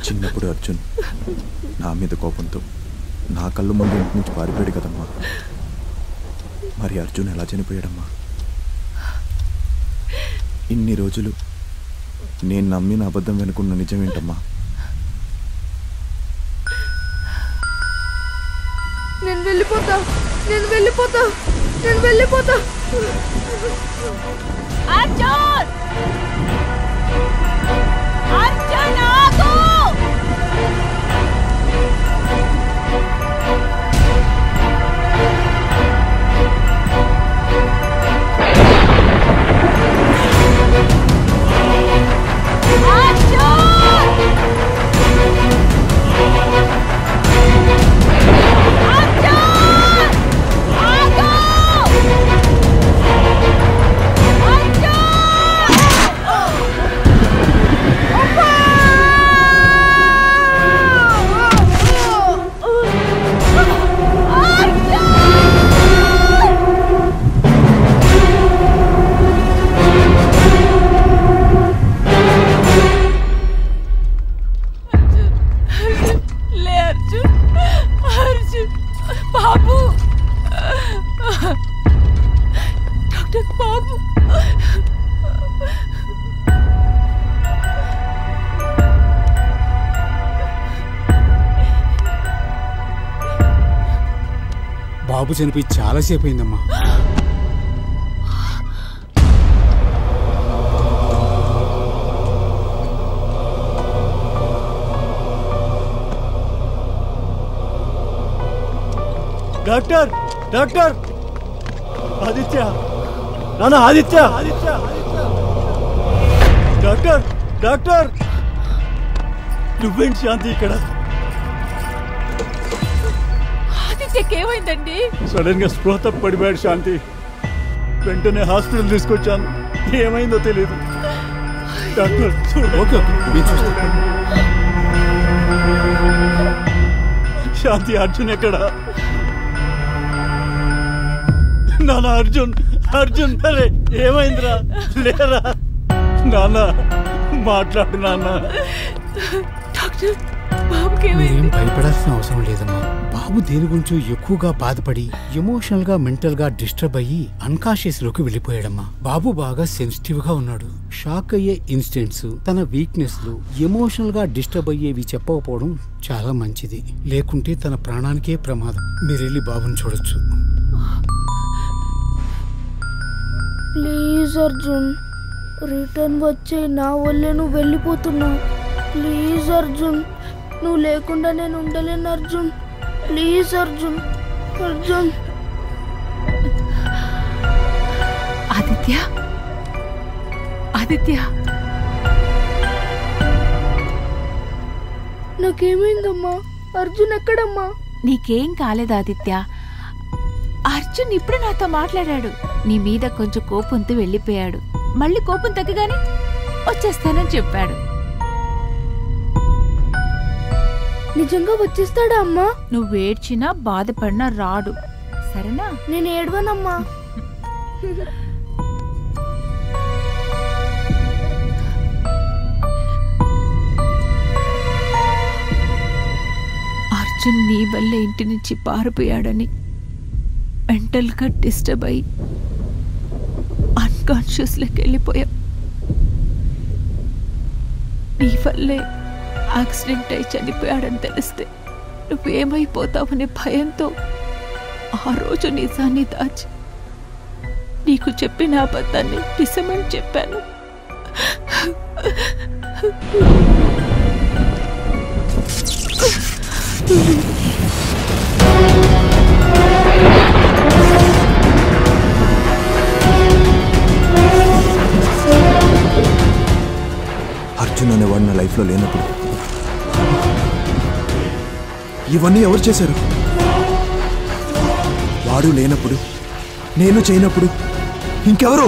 చిన్నప్పుడు అర్జున్ నా మీద కోపంతో నా కళ్ళు ముందు ఇంటి నుంచి పారిపోయాడు కదమ్మా. మరి అర్జున్ ఎలా చనిపోయాడమ్మా? ఇన్ని రోజులు నేను నమ్మిన అబద్ధం వెనుకున్న నిజం ఏంటమ్మా? నేను వెళ్ళిపోతా. అర్జున్! అర్జున్ ఆగు! బాబు చనిపోయి చాలాసేపు అయిందమ్మా. డాక్టర్ డాక్టర్ ఆదిత్య నాన్న ఆదిత్య డాక్టర్ డాక్టర్ నువ్వేంటి శాంతి ఇక్కడ? ఏమైందండి? సడన్ గా స్పృహ తప్పి పడిపోయాడు శాంతి. వెంటనే హాస్పిటల్ తీసుకొచ్చాను. ఏమైందో తెలియదు. డాక్టర్ శాంతి అర్జున్ ఎక్కడ? నాన్న అర్జున్ అర్జున్ అరే ఏమైందిరా? లేరా నాన్న, మాట్లాడు నాన్న. డాక్టర్ మీరేం భయపడాల్సిన అవసరం లేదమ్మా. బాబు దేని గురించి ఎక్కువగా బాధపడి ఎమోషనల్ గా మెంటల్ గా డిస్టర్బ్ అయ్యి అన్కాన్షియస్ లోకి వెళ్ళిపోయాడమ్మా. బాబు బాగా సెన్సిటివ్ గా ఉన్నాడు. షాక్ అయ్యే ఇన్సిడెంట్స్, తన వీక్నెస్ లు, ఎమోషనల్ గా డిస్టర్బ్ అయ్యేవి చెప్పకపోవడం చాలా మంచిది. లేకుంటే తన ప్రాణానికే ప్రమాదం. మీరు వెళ్ళి బాబుని చూడొచ్చు. ప్లీజ్ అర్జున్, రిటర్న్ వచ్చే. నా వల్లే నువ్వు వెళ్ళిపోతున్నావు. ప్లీజ్ అర్జున్, నువ్వు లేకుండా నేను ఉండలేను అర్జున్. ప్లీజ్ అర్జున్. అర్జున్ ఆదిత్య ఆదిత్య నాకేమైందమ్మా? అర్జున్ ఎక్కడమ్మా? నీకేం కాలేదు ఆదిత్య. అర్జున్ ఇప్పుడు నాతో మాట్లాడాడు. నీ మీద కొంచెం కోపంతో వెళ్ళిపోయాడు. మళ్ళీ కోపం తగ్గగానే వచ్చేస్తానని చెప్పాడు. నిజంగా వచ్చేస్తాడా అమ్మా? నువ్వు ఏడ్చినా బాధపడినా రాడు, సరేనా? నేను ఏడవనమ్మా. అర్జున్ నీ వల్లే ఇంటి నుంచి పారిపోయాడని మెంటల్ గా డిస్టర్బ్ అయి అన్కాన్షియస్ లోకి వెళ్ళిపోయా. నీ వల్లే యాక్సిడెంట్ అయి చనిపోయాడని తెలిస్తే నువ్వేమైపోతావనే భయంతో ఆ రోజు నిజాన్ని దాచి నీకు చెప్పిన అబద్ధాన్ని నిజమని చెప్పాను. అర్జున్ అనేవాడు నా లైఫ్లో లేనప్పుడు ఇవన్నీ ఎవరు చేశారు? వాడు లేనప్పుడు, నేను చేయనప్పుడు ఇంకెవరు?